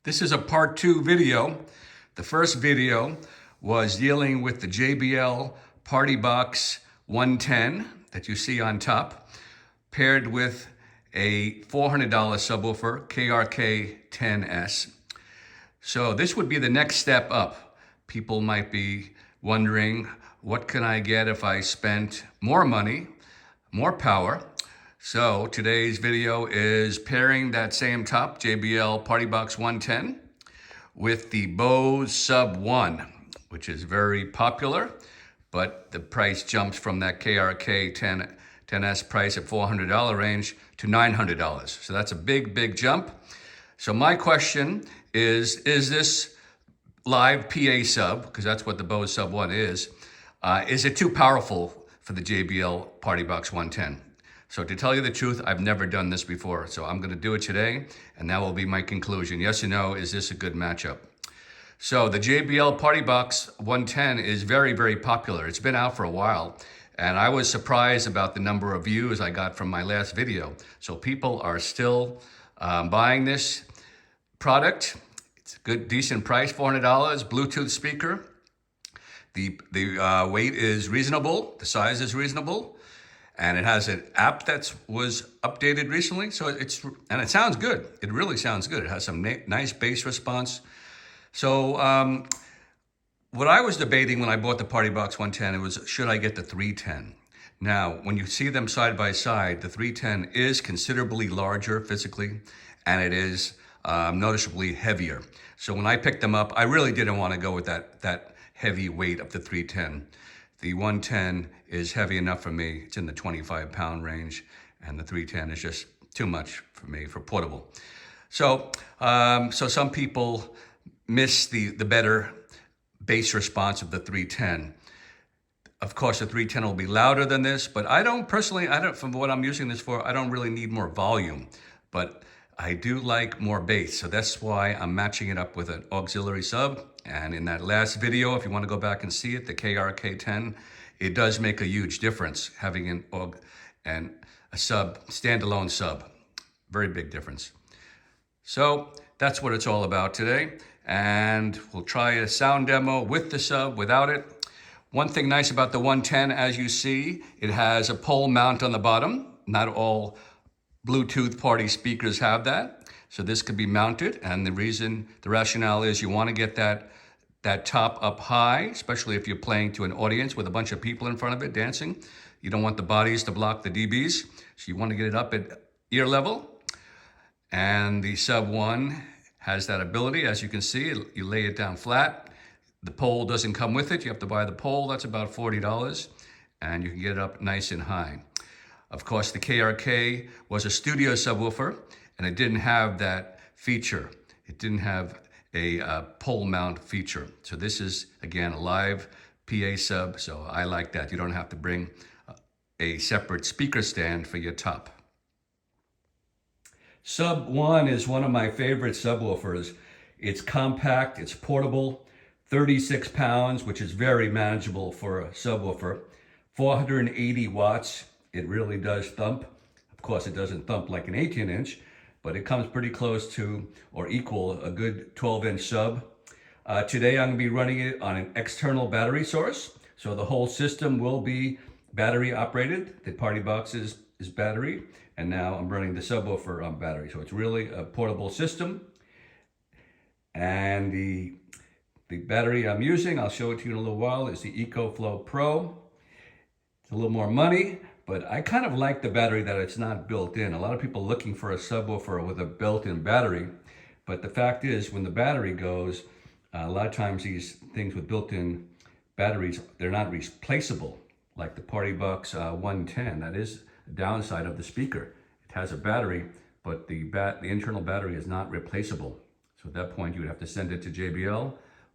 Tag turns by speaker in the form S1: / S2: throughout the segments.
S1: This is a part 2 video. The first video was dealing with the JBL Partybox 110 that you see on top, paired with a $400 subwoofer, KRK-10S. So this would be the next step up. People might be wondering, what can I get if I spent more money, more power? So today's video is pairing that same top, JBL Partybox 110, with the Bose Sub1, which is very popular, but the price jumps from that KRK-10S price at $400 range to $900. So that's a big, big jump. So my question is this live PA sub, because that's what the Bose Sub1 is it too powerful for the JBL Partybox 110? So to tell you the truth, I've never done this before. So I'm gonna do it today, and that will be my conclusion. Yes or no, is this a good matchup? So the JBL Partybox 110 is very, very popular. It's been out for a while, and I was surprised about the number of views I got from my last video. So people are still buying this product. It's a good, decent price, $400, Bluetooth speaker. The weight is reasonable, the size is reasonable, and it has an app that was updated recently. So it sounds good. It really sounds good. It has some nice bass response. So what I was debating when I bought the Partybox 110, it was, should I get the 310? Now, when you see them side by side, the 310 is considerably larger physically, and it is noticeably heavier. So when I picked them up, I really didn't want to go with that heavy weight of the 310. The 110 is heavy enough for me. It's in the 25-pound range, and the 310 is just too much for me for portable. So some people miss the better bass response of the 310. Of course, the 310 will be louder than this, but from what I'm using this for, I don't really need more volume, but I do like more bass. So that's why I'm matching it up with an auxiliary sub. And in that last video, if you want to go back and see it, the KRK-10, it does make a huge difference having an AUG and a sub, standalone sub. Very big difference. So that's what it's all about today. And we'll try a sound demo with the sub, without it. One thing nice about the 110, as you see, it has a pole mount on the bottom. Not all Bluetooth party speakers have that. So this could be mounted, and the rationale is you want to get that top up high, especially if you're playing to an audience with a bunch of people in front of it dancing. You don't want the bodies to block the dBs, so you want to get it up at ear level. And the Sub1 has that ability. As you can see, you lay it down flat. The pole doesn't come with it. You have to buy the pole. That's about $40, and you can get it up nice and high. Of course, the KRK was a studio subwoofer, and it didn't have that feature. It didn't have a pole mount feature. So this is, again, a live PA sub, so I like that. You don't have to bring a separate speaker stand for your top. Sub1 is one of my favorite subwoofers. It's compact, it's portable, 36 pounds, which is very manageable for a subwoofer, 480 watts. It really does thump. Of course, it doesn't thump like an 18-inch, but it comes pretty close to or equal a good 12-inch sub. Today, I'm gonna be running it on an external battery source. So the whole system will be battery operated. The Partybox is battery, and now I'm running the subwoofer on battery. So it's really a portable system. And the battery I'm using, I'll show it to you in a little while, is the EcoFlow Pro. It's a little more money, but I kind of like the battery that it's not built in. A lot of people looking for a subwoofer with a built-in battery, but the fact is when the battery goes, a lot of times these things with built-in batteries, they're not replaceable, like the Partybox 110. That is the downside of the speaker. It has a battery, but the internal battery is not replaceable. So at that point, you would have to send it to JBL,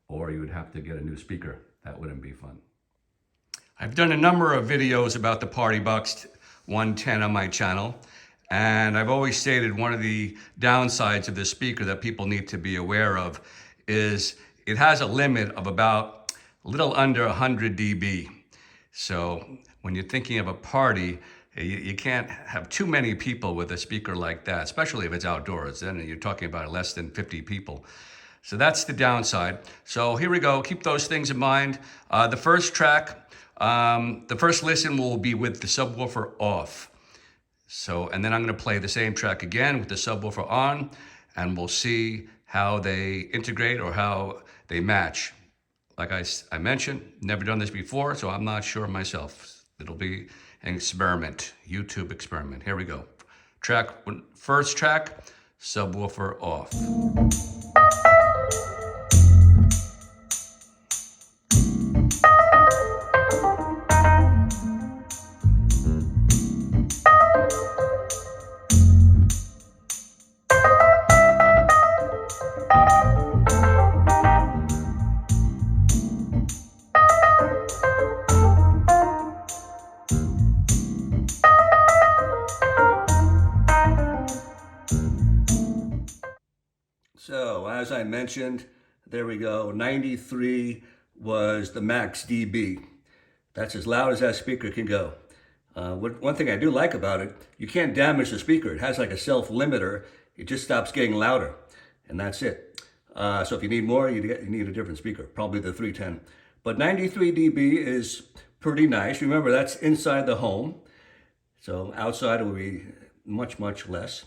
S1: or you would have to get a new speaker. That wouldn't be fun. I've done a number of videos about the Partybox 110 on my channel, and I've always stated one of the downsides of this speaker that people need to be aware of is it has a limit of about a little under 100 dB. So when you're thinking of a party, You can't have too many people with a speaker like that, especially if it's outdoors. Then you're talking about less than 50 people. So that's the downside. So here we go. Keep those things in mind. The first track, the first listen will be with the subwoofer off. So, and then I'm going to play the same track again with the subwoofer on, and we'll see how they integrate or how they match. Like I mentioned, never done this before, so I'm not sure myself. It'll be an experiment, YouTube experiment. Here we go. First track, subwoofer off. So as I mentioned, there we go. 93 was the max dB. That's as loud as that speaker can go. One thing I do like about it, you can't damage the speaker. It has like a self-limiter. It just stops getting louder, and that's it. So if you need more, you need a different speaker, probably the 310. But 93 dB is pretty nice. Remember, that's inside the home. So outside it will be much, much less.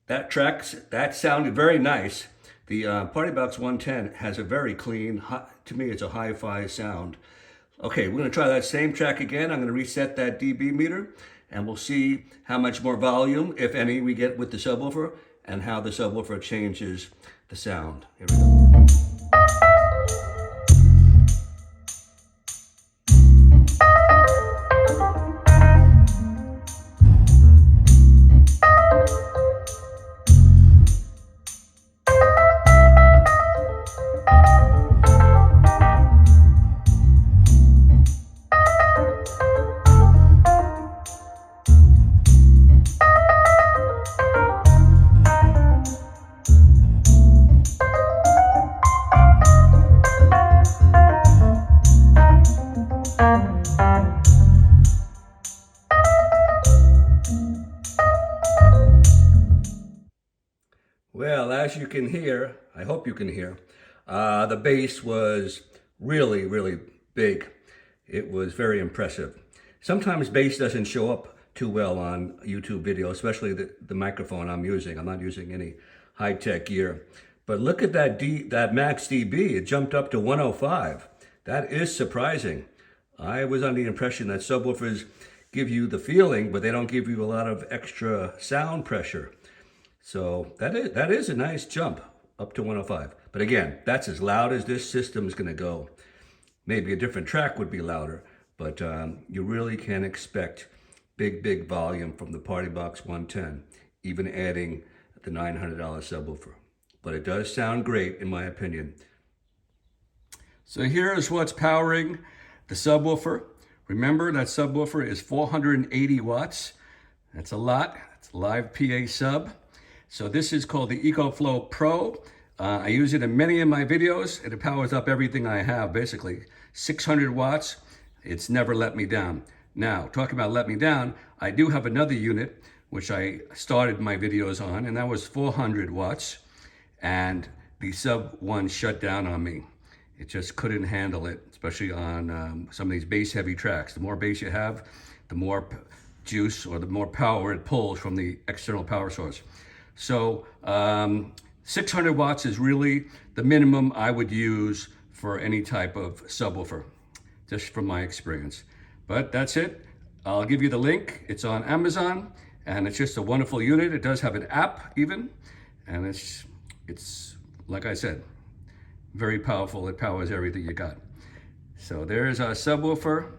S1: That sounded very nice. The Partybox 110 has a very clean, to me it's a hi-fi sound. Okay, we're gonna try that same track again. I'm gonna reset that dB meter, and we'll see how much more volume, if any, we get with the subwoofer, and how the subwoofer changes the sound. Here we go. Well, as you can hear, I hope you can hear, the bass was really, really big. It was very impressive. Sometimes bass doesn't show up too well on YouTube video, especially the microphone I'm using. I'm not using any high-tech gear. But look at that max dB. It jumped up to 105. That is surprising. I was under the impression that subwoofers give you the feeling, but they don't give you a lot of extra sound pressure. So that is a nice jump up to 105. But again, that's as loud as this system is going to go. Maybe a different track would be louder, but you really can expect big volume from the Partybox 110, even adding the $900 subwoofer. But it does sound great, in my opinion. So here's what's powering the subwoofer. Remember, that subwoofer is 480 watts. That's a lot. It's a live PA sub. So this is called the EcoFlow Pro. I use it in many of my videos, and it powers up everything I have, basically. 600 watts, it's never let me down. Now, talking about let me down, I do have another unit, which I started my videos on, and that was 400 watts, and the Sub1 shut down on me. It just couldn't handle it, especially on some of these bass-heavy tracks. The more bass you have, the more juice or the more power it pulls from the external power source. So 600 watts is really the minimum I would use for any type of subwoofer, just from my experience. But that's it. I'll give you the link. It's on Amazon, and it's just a wonderful unit. It does have an app even, and it's like I said, very powerful. It powers everything you got. So there's our subwoofer,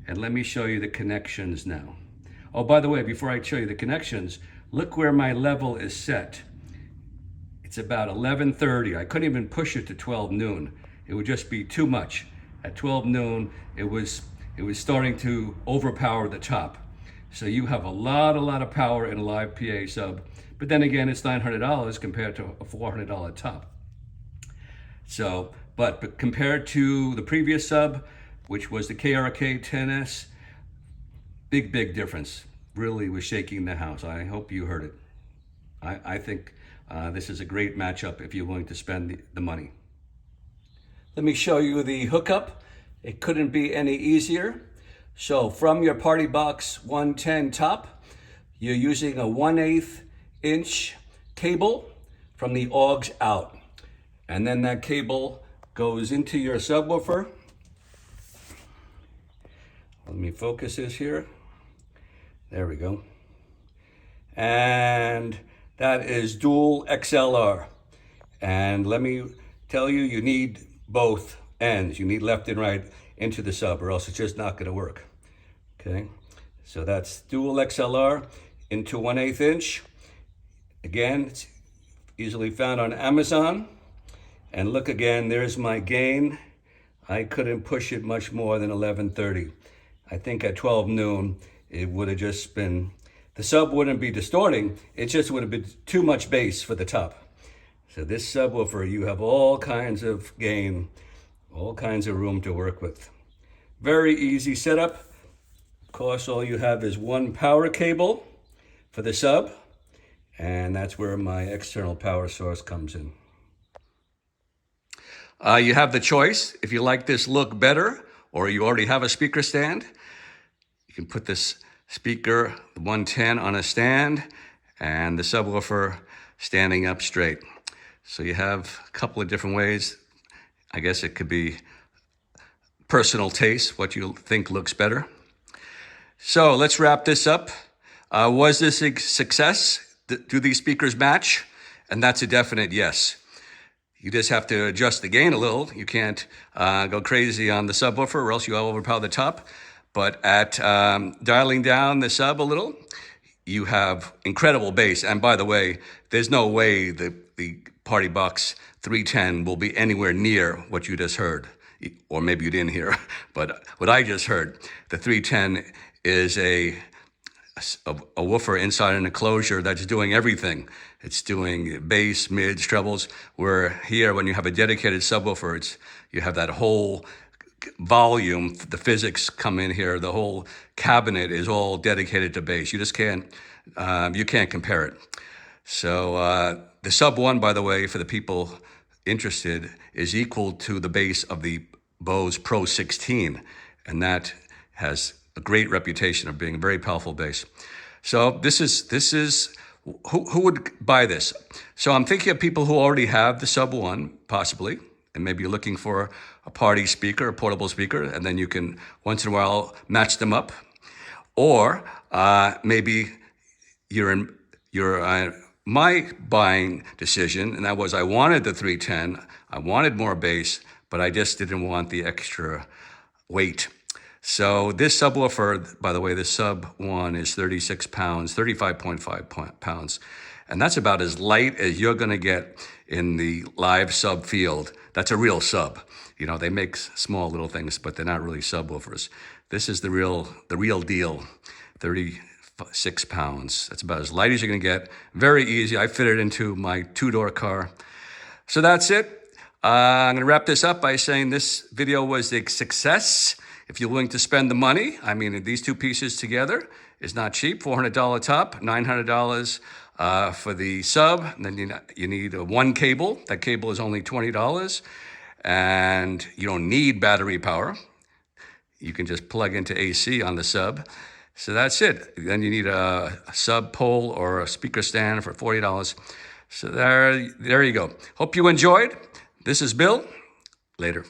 S1: and let me show you the connections now. Oh, by the way, before I show you the connections, look where my level is set. It's about 11:30. I couldn't even push it to 12 noon. It would just be too much. At 12 noon, it was starting to overpower the top. So you have a lot of power in a live PA sub. But then again, it's $900 compared to a $400 top. So, but compared to the previous sub, which was the KRK 10S, big difference. really was shaking the house. I hope you heard it. I think this is a great matchup if you're willing to spend the money. Let me show you the hookup. It couldn't be any easier. So from your Partybox 110 top, you're using a 1/8 inch cable from the augs out. And then that cable goes into your subwoofer. Let me focus this here. There we go. And that is dual XLR. And let me tell you, you need both ends. You need left and right into the sub, or else it's just not gonna work. Okay, so that's dual XLR into 1/8 inch. Again, it's easily found on Amazon. And look again, there's my gain. I couldn't push it much more than 1130. I think at 12 noon, it would have just been, the sub wouldn't be distorting, it just would have been too much bass for the top. So this subwoofer, you have all kinds of gain, all kinds of room to work with. Very easy setup. Of course, all you have is one power cable for the sub, and that's where my external power source comes in. You have the choice. If you like this look better, or you already have a speaker stand, you can put this speaker, the 110, on a stand, and the subwoofer standing up straight. So you have a couple of different ways. I guess it could be personal taste, what you think looks better. So let's wrap this up. Was this a success? Do these speakers match? And that's a definite yes. You just have to adjust the gain a little. You can't go crazy on the subwoofer, or else you overpower the top. But at dialing down the sub a little, you have incredible bass. And by the way, there's no way the Partybox 310 will be anywhere near what you just heard. Or maybe you didn't hear, but what I just heard. The 310 is a woofer inside an enclosure that's doing everything. It's doing bass, mids, trebles, where here, when you have a dedicated subwoofer, you have that whole volume, the physics come in here, the whole cabinet is all dedicated to bass. You just can't, you can't compare it. So the Sub1, by the way, for the people interested, is equal to the bass of the Bose Pro 16, and that has a great reputation of being a very powerful bass. So this is who would buy this? So I'm thinking of people who already have the Sub1, possibly, and maybe you're looking for a party speaker, a portable speaker, and then you can once in a while match them up. Or maybe you're in my buying decision, and that was I wanted the 310, I wanted more bass, but I just didn't want the extra weight. So this subwoofer, by the way, this Sub1 is 36 pounds, 35.5 pounds. And that's about as light as you're gonna get in the live sub field. That's a real sub. You know, they make small little things, but they're not really subwoofers. This is the real deal, 36 pounds. That's about as light as you're gonna get. Very easy. I fit it into my two-door car. So that's it. I'm gonna wrap this up by saying this video was a success. If you're willing to spend the money, I mean, these two pieces together is not cheap. $400 top, $900 for the sub. And then you need one cable. That cable is only $20. And you don't need battery power. You can just plug into AC on the sub. So that's it. Then you need a sub pole or a speaker stand for $40. So there you go. Hope you enjoyed. This is Bill. Later.